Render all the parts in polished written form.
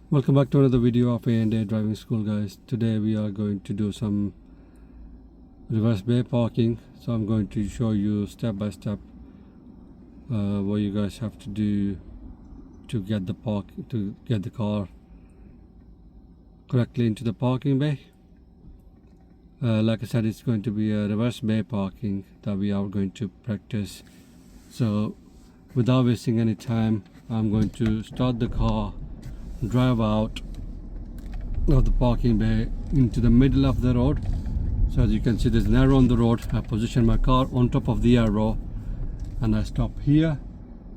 Welcome back to another video of A&A Driving School, guys. Today we are going to do some reverse bay parking. So I'm going to show you step by step what you guys have to do to get the car correctly into the parking bay. Like I said, it's going to be a reverse bay parking that we are going to practice. So without wasting any time, I'm going to start the car, drive out of the parking bay into the middle of the road. So as you can see, there's an arrow on the road. I position my car on top of the arrow and I stop here.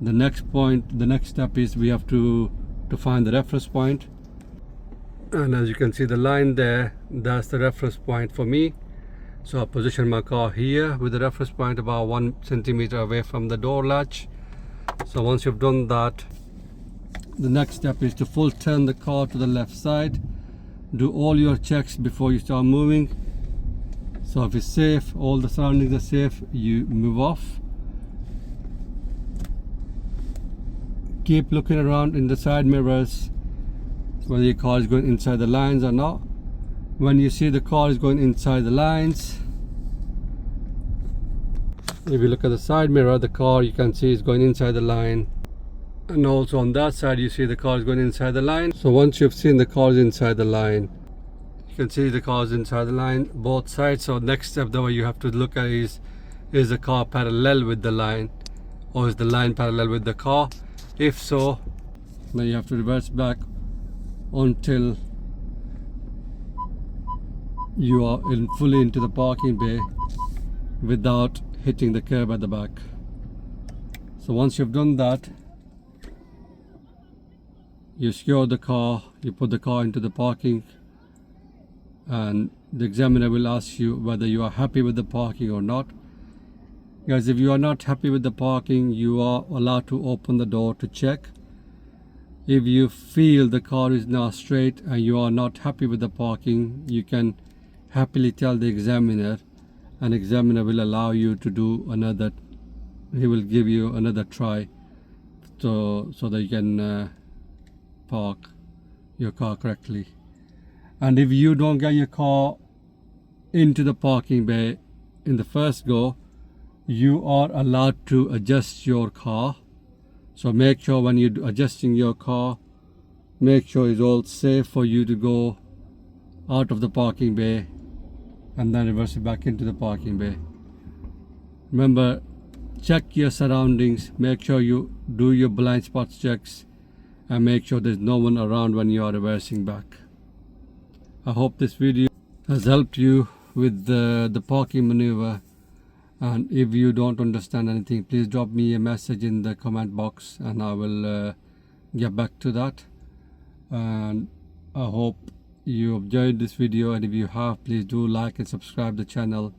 The next step is we have to find the reference point. And as you can see the line there, that's the reference point for me. So I position my car here with the reference point about 1 centimeter away from the door latch. So once you've done that, the next step is to full turn the car to the left side. Do all your checks before you start moving. So if it's safe, all the surroundings are safe, you move off. Keep looking around in the side mirrors whether your car is going inside the lines or not. When you see the car is going inside the lines, if you look at the side mirror, the car you can see is going inside the line. And also on that side you see the car is going inside the line. So once you've seen the car is inside the line, you can see the car is inside the line both sides. So next step that you have to look at is the car parallel with the line, or is the line parallel with the car? If so, then you have to reverse back until you are fully into the parking bay without hitting the curb at the back. So once you've done that, you secure the car, you put the car into the parking, and the examiner will ask you whether you are happy with the parking or not. Guys, if you are not happy with the parking, you are allowed to open the door to check. If you feel the car is now straight and you are not happy with the parking, you can happily tell the examiner, and examiner will allow you to do another. He will give you another try so that you can park your car correctly. And if you don't get your car into the parking bay in the first go, you are allowed to adjust your car. So make sure when you're adjusting your car, make sure it's all safe for you to go out of the parking bay and then reverse it back into the parking bay. Remember, check your surroundings, make sure you do your blind spots checks, and make sure there's no one around when you are reversing back. I hope this video has helped you with the parking maneuver. And if you don't understand anything, please drop me a message in the comment box and I will get back to that. And I hope you enjoyed this video, and if you have, please do like and subscribe the channel.